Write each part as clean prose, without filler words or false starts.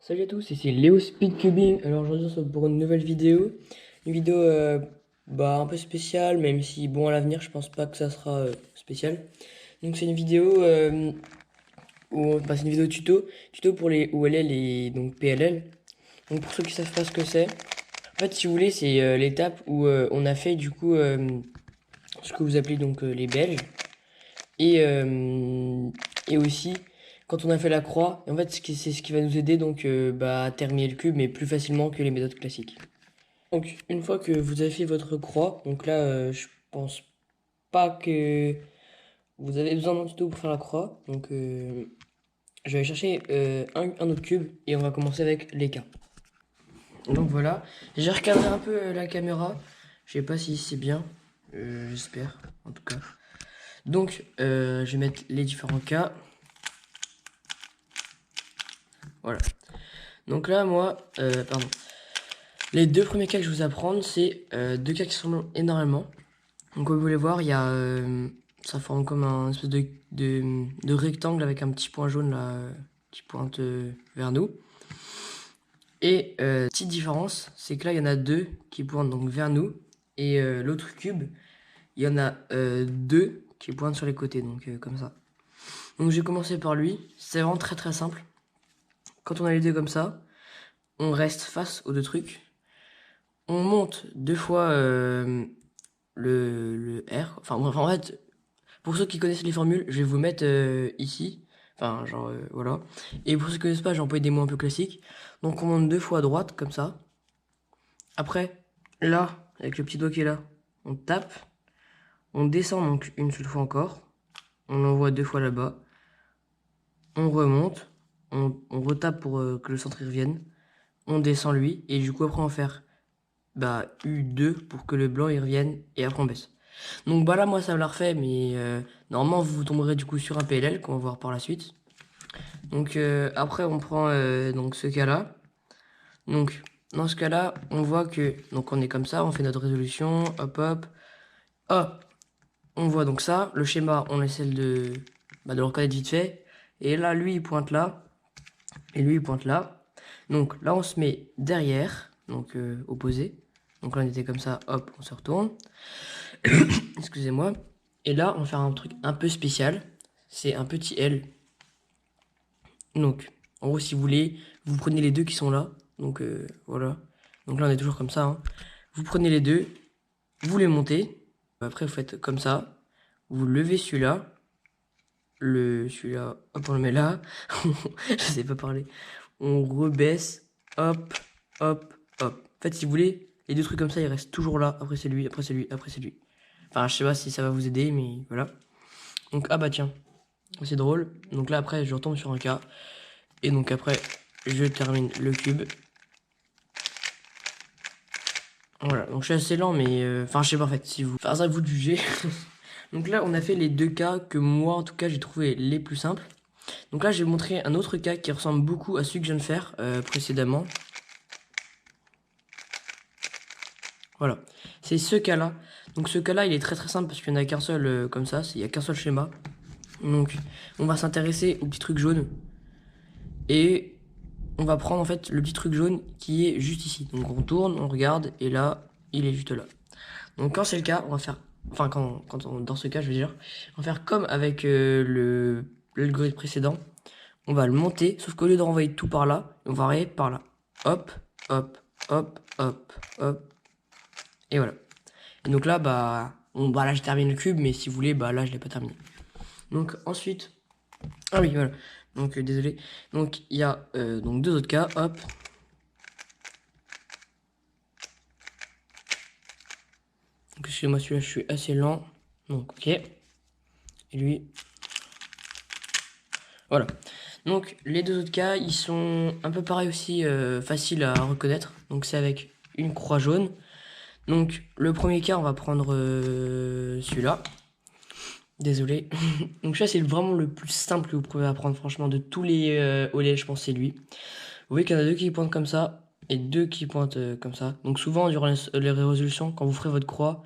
Salut à tous, ici Léo Speedcubing. Alors aujourd'hui on se retrouve pour une nouvelle vidéo. Une vidéo un peu spéciale, même si bon à l'avenir je pense pas que ça sera spécial. Donc c'est une vidéo c'est une vidéo tuto pour les OLL et donc PLL. Donc pour ceux qui savent pas ce que c'est, en fait si vous voulez c'est l'étape où on a fait du coup ce que vous appelez donc les Belges. Et, euh, et aussi, quand on a fait la croix, en fait, c'est ce qui va nous aider donc à terminer le cube, mais plus facilement que les méthodes classiques. Donc, une fois que vous avez fait votre croix, donc là, je pense pas que vous avez besoin d'un tuto pour faire la croix. Donc, je vais aller chercher un autre cube et on va commencer avec les cas. Donc voilà, j'ai recadré un peu la caméra. Je sais pas si c'est bien, j'espère en tout cas. Donc, je vais mettre les différents cas. Voilà. Donc là, moi, les deux premiers cas que je vous apprendre, c'est deux cas qui se ressemblent énormément. Donc comme vous pouvez voir, il y a, ça forme comme un espèce de rectangle avec un petit point jaune là, qui pointe vers nous. Et petite différence, c'est que là, il y en a deux qui pointent donc vers nous. Et l'autre cube, il y en a deux qui pointent sur les côtés, donc comme ça. Donc j'ai commencé par lui. C'est vraiment très très simple. Quand on a les deux comme ça, on reste face aux deux trucs. On monte deux fois le R. Enfin, bref, en fait, pour ceux qui connaissent les formules, je vais vous mettre ici. Enfin, genre, voilà. Et pour ceux qui connaissent pas, j'ai employé des mots un peu classiques. Donc, on monte deux fois à droite, comme ça. Après, là, avec le petit doigt qui est là, on tape. On descend donc une seule fois encore. On l'envoie deux fois là-bas. On remonte. On retape pour que le centre y revienne. On descend lui. Et du coup, après, on va faire U2 pour que le blanc y revienne. Et après, on baisse. Donc là moi ça me l'a refait, mais normalement vous tomberez du coup sur un PLL qu'on va voir par la suite. Donc après on prend donc ce cas là. Donc dans ce cas là on voit que donc on est comme ça, on fait notre résolution, hop hop. Hop, on voit donc ça, le schéma on essaie de le reconnaître vite fait. Et là lui il pointe là, et lui il pointe là. Donc là on se met derrière, donc opposé. Donc là on était comme ça, hop on se retourne. Excusez-moi. Et là, on va faire un truc un peu spécial. C'est un petit L. Donc, en gros, si vous voulez, vous prenez les deux qui sont là. Donc, voilà. Donc là, on est toujours comme ça. Hein. Vous prenez les deux, vous les montez. Après, vous faites comme ça. Vous levez celui-là. Celui-là, hop, on le met là. Je sais pas parler. On rebaisse. Hop, hop, hop. En fait, si vous voulez, les deux trucs comme ça, ils restent toujours là. Après, c'est lui, après, c'est lui, après, c'est lui. Enfin, je sais pas si ça va vous aider, mais voilà. Donc, ah bah tiens, c'est drôle. Donc là, après, je retombe sur un cas. Et donc après, je termine le cube. Voilà, donc je suis assez lent, mais... Enfin, je sais pas, en fait, si vous... Enfin, ça, vous de juger. Donc là, on a fait les deux cas que moi, en tout cas, j'ai trouvé les plus simples. Donc là, je vais montrer un autre cas qui ressemble beaucoup à celui que je viens de faire précédemment. Voilà, c'est ce cas-là. Donc ce cas-là, il est très très simple parce qu'il n'y en a qu'un seul comme ça, il n'y a qu'un seul schéma. Donc on va s'intéresser au petit truc jaune. Et on va prendre en fait le petit truc jaune qui est juste ici. Donc on tourne, on regarde, et là, il est juste là. Donc quand c'est le cas, on va faire... Enfin, dans ce cas, je veux dire, on va faire comme avec l'algorithme précédent. On va le monter, sauf qu'au lieu de renvoyer tout par là, on va renvoyer par là. Hop, hop, hop, hop, hop. Et voilà. Et donc là, là, je termine le cube, mais si vous voulez, là, je l'ai pas terminé. Donc ensuite... Ah oui, voilà. Donc, désolé. Donc, il y a donc deux autres cas. Hop. Donc, excusez-moi, celui-là, je suis assez lent. Donc, ok. Et lui. Voilà. Donc, les deux autres cas, ils sont un peu pareils aussi, faciles à reconnaître. Donc, c'est avec une croix jaune. Donc, le premier cas, on va prendre celui-là. Désolé. Donc, ça, c'est vraiment le plus simple que vous pouvez apprendre, franchement, de tous les olés, je pense, c'est lui. Vous voyez qu'il y en a deux qui pointent comme ça et deux qui pointent comme ça. Donc souvent, durant les résolutions, quand vous ferez votre croix,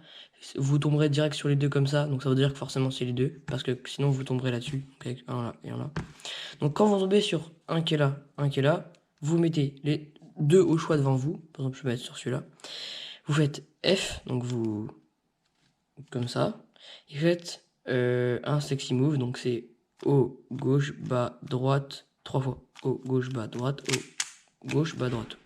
vous tomberez direct sur les deux comme ça. Donc ça veut dire que forcément c'est les deux, parce que sinon vous tomberez là-dessus. Donc avec un là et un là. Donc quand vous tombez sur un qui est là, vous mettez les deux au choix devant vous. Par exemple, je vais mettre sur celui-là. Vous faites F, donc vous... comme ça. Et vous faites un sexy move, donc c'est haut, gauche, bas, droite, 3 fois. Haut, gauche, bas, droite, haut, gauche, bas, droite.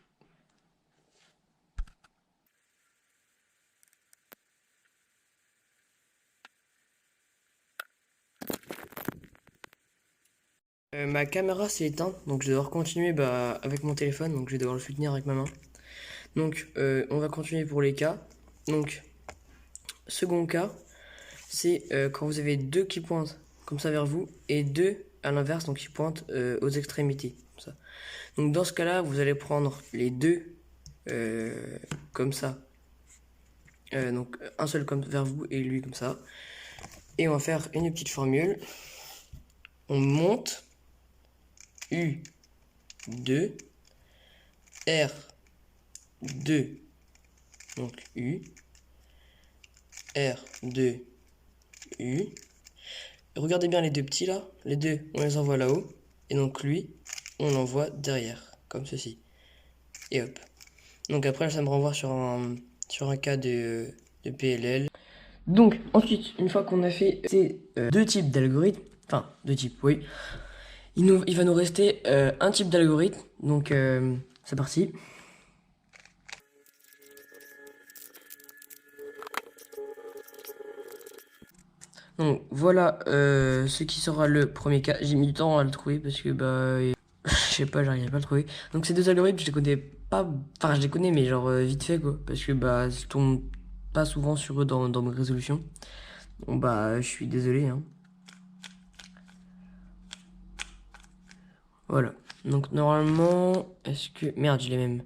Ma caméra s'est éteinte, donc je vais devoir continuer avec mon téléphone, donc je vais devoir le soutenir avec ma main. Donc on va continuer pour les cas. Donc, second cas, c'est quand vous avez deux qui pointent comme ça vers vous et deux à l'inverse, donc qui pointent aux extrémités. Comme ça. Donc dans ce cas-là, vous allez prendre les deux comme ça. Donc un seul comme vers vous et lui comme ça. Et on va faire une petite formule. On monte U2 R2 donc U R2 U. Regardez bien les deux petits là, les deux on les envoie là-haut et donc lui on l'envoie derrière comme ceci et hop. Donc après ça me renvoie sur un cas de PLL. Donc ensuite une fois qu'on a fait ces deux types d'algorithmes, enfin deux types oui, il va nous rester un type d'algorithme, donc c'est parti. Donc voilà ce qui sera le premier cas. J'ai mis du temps à le trouver parce que je sais pas, j'arrive pas à le trouver. Donc ces deux algorithmes, je les connais pas, enfin je les connais mais genre vite fait quoi, parce que je tombe pas souvent sur eux dans mes résolutions. Bon je suis désolé hein. Voilà. Donc normalement, est-ce que merde, je l'ai même.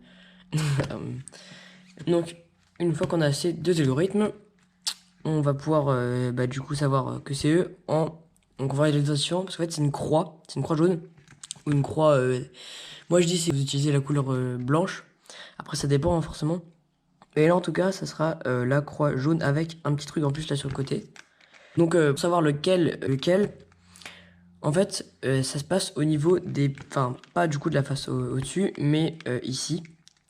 Donc une fois qu'on a ces deux algorithmes, on va pouvoir du coup savoir que c'est eux donc on va regarder les parce qu'en fait c'est une croix jaune ou une croix moi je dis si vous utilisez la couleur blanche, après ça dépend hein, forcément, et là en tout cas ça sera la croix jaune avec un petit truc en plus là sur le côté. Donc pour savoir lequel en fait ça se passe au niveau des, enfin pas du coup de la face au-dessus mais ici.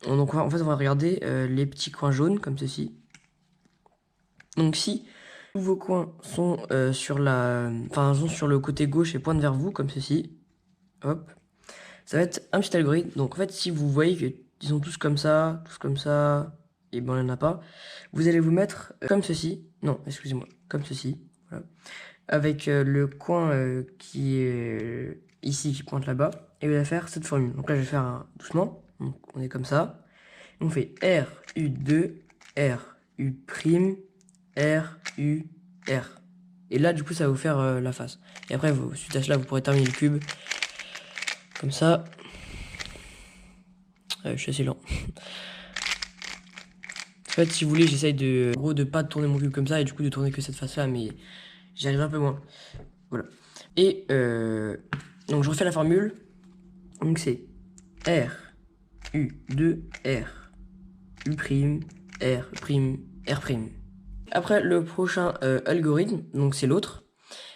Donc en fait on va regarder les petits coins jaunes comme ceci. Donc si tous vos coins sont sur sur le côté gauche et pointent vers vous comme ceci, hop, ça va être un petit algorithme. Donc en fait, si vous voyez qu'ils sont tous comme ça, et ben il n'y en a pas, vous allez vous mettre comme ceci. Non, excusez-moi, comme ceci. Voilà. Avec le coin qui est ici, qui pointe là-bas, et vous allez faire cette formule. Donc là, je vais faire doucement. Donc on est comme ça. On fait R, U2, R, U', R, U, R. Et là, du coup, ça va vous faire la face. Et après, suite à cela, vous pourrez terminer le cube. Comme ça. Je suis assez lent. En fait, si vous voulez, j'essaye de, en gros, de pas tourner mon cube comme ça et du coup de tourner que cette face-là, mais j'y arrive un peu moins. Voilà. Et donc, je refais la formule. Donc, c'est R, U, 2, R, U', R', R'. Après, le prochain algorithme, donc c'est l'autre.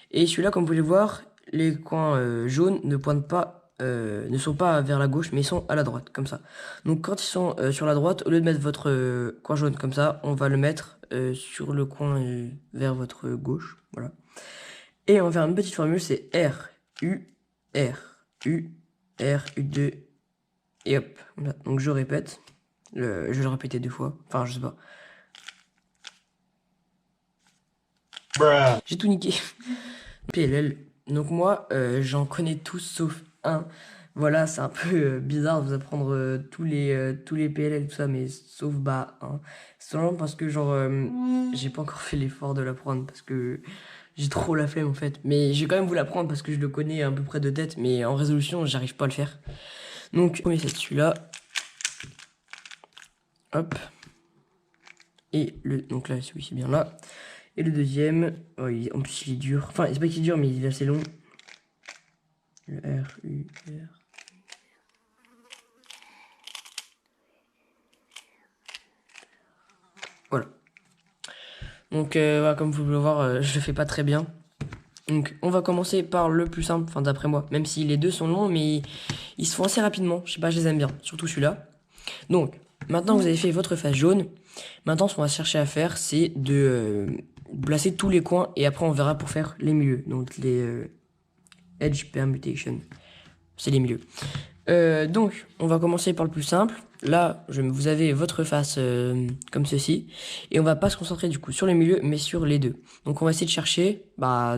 Et celui-là, comme vous pouvez le voir, les coins jaunes ne pointent pas, ne sont pas vers la gauche, mais ils sont à la droite, comme ça. Donc quand ils sont sur la droite, au lieu de mettre votre coin jaune comme ça, on va le mettre sur le coin vers votre gauche, voilà. Et on va faire une petite formule, c'est R, U, R, U, R, U2, et hop. Voilà. Donc je répète, je vais le répéter deux fois, enfin je sais pas. J'ai tout niqué. PLL. Donc moi, j'en connais tous sauf un. Voilà, c'est un peu bizarre de vous apprendre tous les PLL, tout ça, mais sauf un. C'est seulement parce que genre, j'ai pas encore fait l'effort de l'apprendre, parce que j'ai trop la flemme en fait. Mais je vais quand même vous l'apprendre parce que je le connais à peu près de tête, mais en résolution, j'arrive pas à le faire. Donc, premier c'est celui-là. Hop. Et donc là, celui-ci bien là. Et le deuxième, oh, en plus il est dur. Enfin, c'est pas qu'il est dur, mais il est assez long. Le R, U, R. Voilà. Donc, comme vous pouvez le voir, je le fais pas très bien. Donc on va commencer par le plus simple, enfin d'après moi, même si les deux sont longs, mais ils se font assez rapidement. Je sais pas, je les aime bien, surtout celui-là. Donc maintenant que vous avez fait votre face jaune, maintenant ce qu'on va chercher à faire, c'est de placer tous les coins et après on verra pour faire les milieux. Donc les edge permutation, c'est les milieux. Donc on va commencer par le plus simple. Là, vous avez votre face comme ceci. Et on va pas se concentrer du coup sur les milieux, mais sur les deux. Donc on va essayer de chercher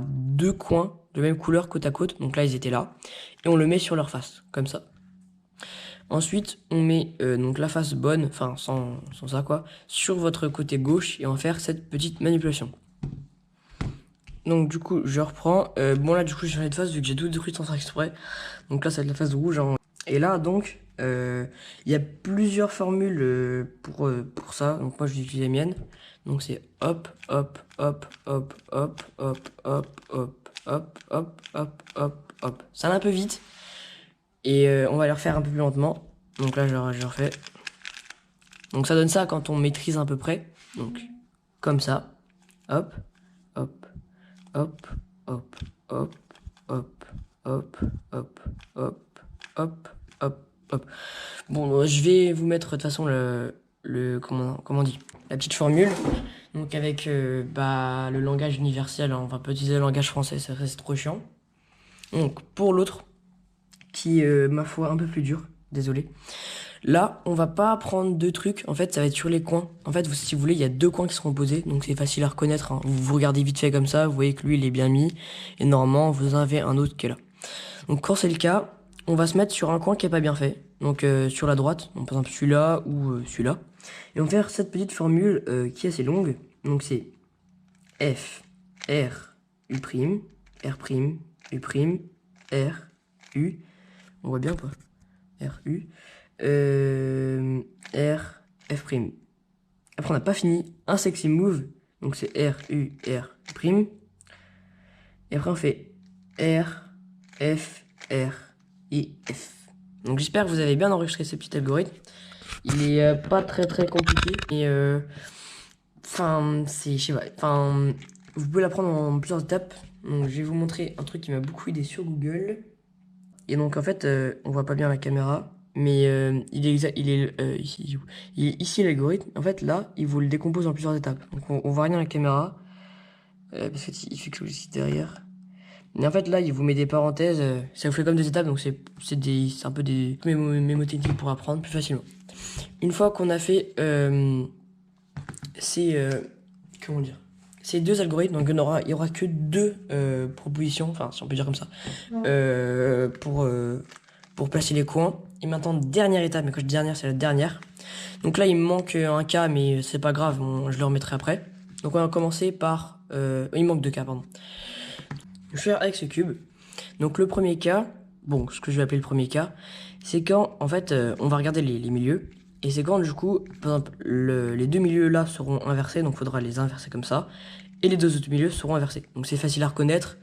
deux coins de même couleur côte à côte. Donc là, ils étaient là. Et on le met sur leur face, comme ça. Ensuite, on met donc la face bonne, enfin sans ça quoi, sur votre côté gauche. Et on va faire cette petite manipulation. Donc du coup, je reprends. Bon là, du coup, j'ai changé de face vu que j'ai tout détruit sans faire exprès. Donc là, ça va être la face rouge. Et là, donc, il y a plusieurs formules pour ça. Donc moi, je vais utiliser les miennes. Donc c'est hop, hop, hop, hop, hop, hop, hop, hop, hop, hop, hop, hop, hop. Ça va un peu vite. Et on va le refaire un peu plus lentement. Donc là, je refais. Donc ça donne ça quand on maîtrise à peu près. Donc, comme ça. Hop, hop, hop, hop, hop, hop, hop, hop, hop, hop, hop, hop. Bon, je vais vous mettre de toute façon comment on dit, la petite formule. Donc avec le langage universel, hein, on va pas utiliser le langage français, ça reste trop chiant. Donc pour l'autre, qui est ma foi un peu plus dur, désolé. Là, on va pas prendre deux trucs, en fait ça va être sur les coins. En fait, si vous voulez, il y a deux coins qui seront posés, donc c'est facile à reconnaître, hein. Vous regardez vite fait comme ça, vous voyez que lui il est bien mis, et normalement vous en avez un autre qui est là. Donc quand c'est le cas, on va se mettre sur un coin qui est pas bien fait, donc sur la droite, donc par exemple celui-là ou celui-là. Et on va faire cette petite formule qui est assez longue, donc c'est F, R, U', R', U', R, U, on voit bien ou pas? R, U, R, F'. Après, on n'a pas fini. Un sexy move. Donc, c'est R, U, R'. Et après, on fait R, F, R, I, F. Donc, j'espère que vous avez bien enregistré ce petit algorithme. Il est pas très très compliqué. Et je sais pas. Vous pouvez l'apprendre en plusieurs étapes. Donc, je vais vous montrer un truc qui m'a beaucoup aidé sur Google. Et donc, en fait, on voit pas bien la caméra. Mais il est ici l'algorithme. En fait, là, il vous le décompose en plusieurs étapes. Donc, on voit rien à la caméra. Parce qu'il fait que aussi derrière. Mais en fait, là, il vous met des parenthèses. Ça vous fait comme des étapes. Donc, c'est un peu des mémotechniques pour apprendre plus facilement. Une fois qu'on a fait comment dire, ces deux algorithmes, donc il y aura que deux propositions, enfin, si on peut dire comme ça, pour placer les coins. Et maintenant, dernière étape, mais quand je dis dernière, c'est la dernière. Donc là, il me manque un cas, mais c'est pas grave, je le remettrai après. Donc on va commencer par... il manque deux cas, pardon. Je vais faire avec ce cube. Donc le premier cas, bon, ce que je vais appeler le premier cas, c'est quand, en fait, on va regarder les milieux. Et c'est quand, du coup, par exemple, les deux milieux là seront inversés, donc il faudra les inverser comme ça. Et les deux autres milieux seront inversés. Donc c'est facile à reconnaître.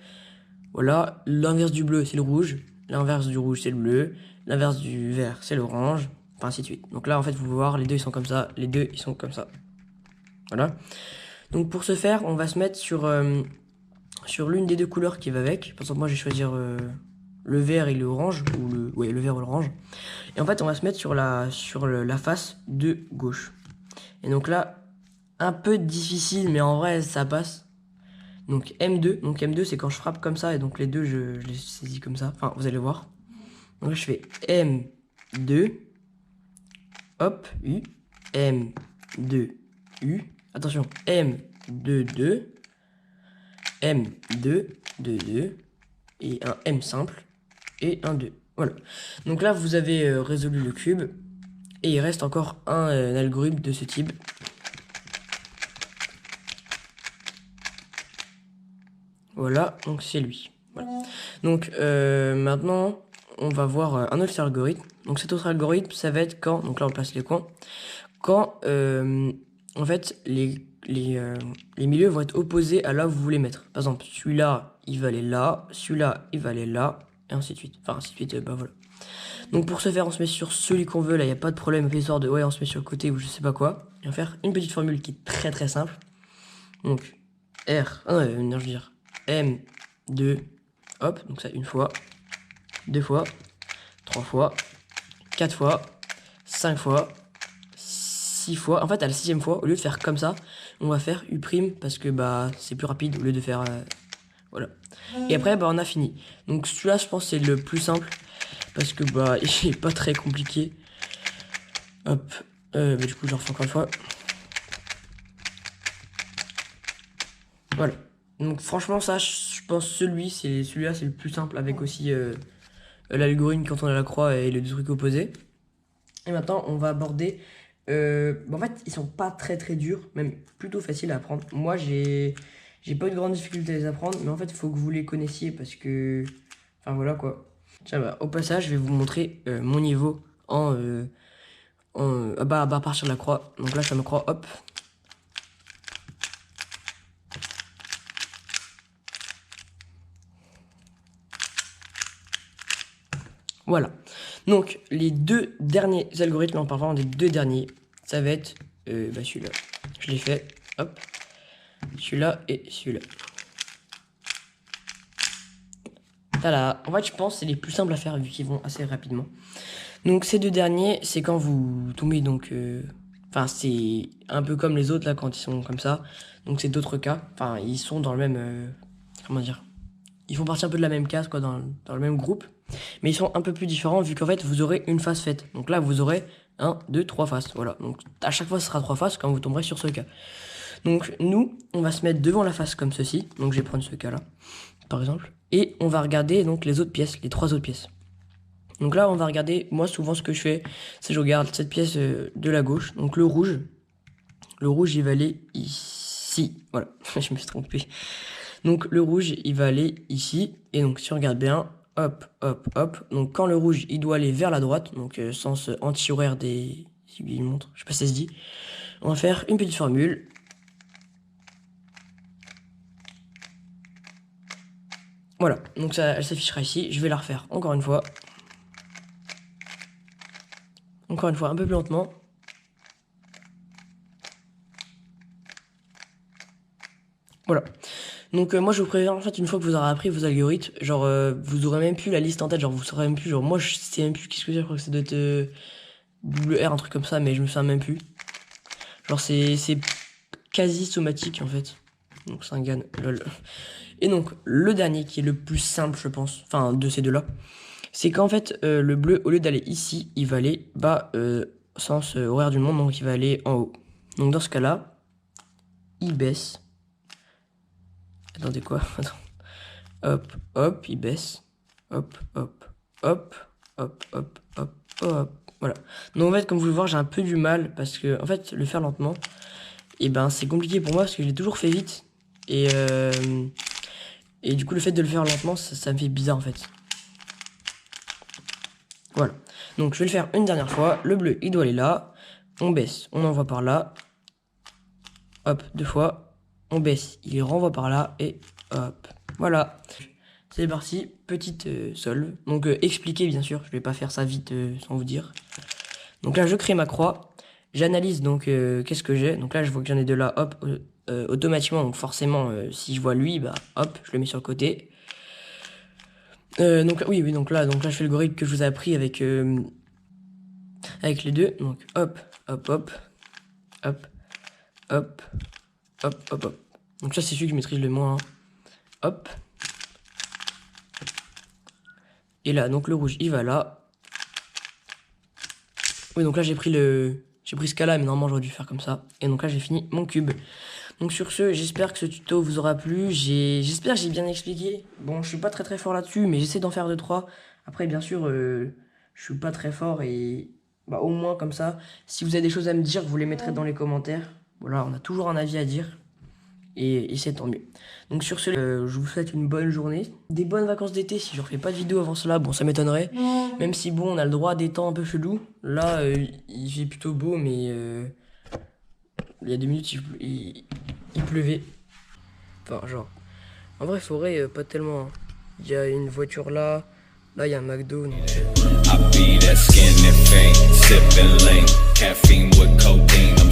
Voilà, l'inverse du bleu, c'est le rouge. L'inverse du rouge, c'est le bleu. L'inverse du vert, c'est l'orange. Enfin, ainsi de suite. Donc là, en fait, vous pouvez voir, les deux, ils sont comme ça. Les deux, ils sont comme ça. Voilà. Donc pour ce faire, on va se mettre sur l'une des deux couleurs qui va avec. Par exemple, moi, je vais choisir le vert et l'orange. Ou le vert ou l'orange. Et en fait, on va se mettre sur la face de gauche. Et donc là, un peu difficile, mais en vrai, ça passe. Donc M2, c'est quand je frappe comme ça, et donc les deux, je les saisis comme ça. Enfin, vous allez voir. Donc là, je fais M2, hop, U, M2, U. Attention, M2, 2, M2, 2, 2, et un M simple, et un 2. Voilà. Donc là, vous avez résolu le cube, et il reste encore un algorithme de ce type. Voilà, donc c'est lui. Voilà. Donc maintenant, on va voir un autre algorithme. Donc cet autre algorithme, ça va être quand, donc là on place les coins, quand en fait les milieux vont être opposés à là où vous voulez mettre. Par exemple, celui-là, il va aller là, celui-là, il va aller là, et ainsi de suite. Enfin, ainsi de suite, voilà. Donc pour ce faire, on se met sur celui qu'on veut, là, il n'y a pas de problème, l'histoire de ouais, on se met sur le côté ou je sais pas quoi. Et on va faire une petite formule qui est très très simple. Donc, R, non, je veux dire, M2, 2, hop, donc ça une fois, 2 fois, 3 fois, 4 fois, 5 fois, 6 fois. En fait, à la 6e fois, au lieu de faire comme ça, on va faire U' parce que bah c'est plus rapide au lieu de faire... voilà. Et après, bah on a fini. Donc celui-là, je pense c'est le plus simple parce que bah il est pas très compliqué. Hop. Bah, du coup, je refais encore une fois. Voilà. Donc franchement, ça, je pense celui-là, c'est le plus simple avec aussi l'algorithme quand on a la croix et les deux trucs opposés. Et maintenant, on va aborder... en fait, ils sont pas très très durs, même plutôt faciles à apprendre. Moi, j'ai pas eu de grande difficulté à les apprendre, mais en fait, il faut que vous les connaissiez parce que... Enfin, voilà quoi. Tiens, bah, au passage, je vais vous montrer mon niveau à partir de la croix. Donc là, je fais ma croix, hop. Voilà. Donc, les deux derniers algorithmes, en parlant des deux derniers, ça va être celui-là. Je l'ai fait, hop. Celui-là et celui-là. Voilà. En fait, je pense que c'est les plus simples à faire vu qu'ils vont assez rapidement. Donc, ces deux derniers, c'est quand vous tombez donc... Enfin, c'est un peu comme les autres, là, quand ils sont comme ça. Donc, c'est d'autres cas. Enfin, ils sont dans le même... comment dire? Ils font partie un peu de la même case, quoi, dans le même groupe. Mais ils sont un peu plus différents vu qu'en fait, vous aurez une face faite. Donc là, vous aurez 1, 2, 3 faces. Voilà. Donc, à chaque fois, ce sera 3 faces quand vous tomberez sur ce cas. Donc, nous, on va se mettre devant la face comme ceci. Donc, je vais prendre ce cas-là, par exemple. Et on va regarder donc les autres pièces, les 3 autres pièces. Donc là, on va regarder, moi, souvent, ce que je fais, c'est que je regarde cette pièce de la gauche. Donc, le rouge, il va aller ici. Voilà, je me suis trompé. Donc, le rouge, il va aller ici. Et donc, si on regarde bien, hop, hop, hop. Donc, quand le rouge, il doit aller vers la droite, donc sens anti-horaire des aiguilles montres, je sais pas si ça se dit. On va faire une petite formule. Voilà, donc ça, elle s'affichera ici. Je vais la refaire encore une fois. Encore une fois, un peu plus lentement. Voilà. Donc moi je vous préviens, en fait, une fois que vous aurez appris vos algorithmes, genre vous aurez même plus la liste en tête, genre vous saurez même plus, genre moi je sais même plus qu'est-ce que c'est, je crois que ça doit être WR, un truc comme ça, mais je me souviens même plus. Genre c'est quasi somatique en fait. Donc c'est un GAN, lol. Et donc le dernier qui est le plus simple je pense, enfin de ces deux-là, c'est qu'en fait le bleu au lieu d'aller ici, il va aller bas sens horaire du monde, donc il va aller en haut. Donc dans ce cas-là, il baisse. Attendez quoi? Attends. Hop, hop, il baisse. Hop, hop, hop, hop, hop, hop, hop. Voilà. Donc en fait, comme vous le voyez, j'ai un peu du mal parce que en fait, le faire lentement, et ben c'est compliqué pour moi parce que je l'ai toujours fait vite. Et du coup, le fait de le faire lentement, ça me fait bizarre en fait. Voilà. Donc je vais le faire une dernière fois. Le bleu, il doit aller là. On baisse, on envoie par là. Hop, 2 fois. On baisse, il renvoie par là et hop, voilà. C'est parti, petite solve. Donc expliquer bien sûr, je vais pas faire ça vite sans vous dire. Donc là je crée ma croix, j'analyse donc qu'est-ce que j'ai. Donc là je vois que j'en ai de là, hop, automatiquement, donc forcément si je vois lui, bah hop, je le mets sur le côté. Donc oui, donc là je fais l'algorithme que je vous ai appris avec les deux. Donc hop, hop, hop, hop, hop, hop, hop, hop. Donc ça c'est celui que je maîtrise le moins. Hein. Hop. Et là, donc le rouge, il va là. Oui, donc là j'ai pris ce cas-là, mais normalement j'aurais dû faire comme ça. Et donc là j'ai fini mon cube. Donc sur ce, j'espère que ce tuto vous aura plu. J'espère que j'ai bien expliqué. Bon, je suis pas très très fort là-dessus, mais j'essaie d'en faire 2-3. Après, bien sûr, je suis pas très fort et bah au moins comme ça, si vous avez des choses à me dire, vous les mettrez dans les commentaires. Voilà, on a toujours un avis à dire. Et c'est tant mieux. Donc sur ce, je vous souhaite une bonne journée. Des bonnes vacances d'été. Si je refais pas de vidéo avant cela, bon ça m'étonnerait. Même si bon, on a le droit à des temps un peu chelous. Là, il fait plutôt beau, mais il y a 2 minutes, il pleuvait. Enfin, genre. En vrai, forêt, pas tellement. Hein. Il y a une voiture là. Là, il y a un McDo. Donc... I be that skin that faint, sipping lane, caffeine with codeine, I'm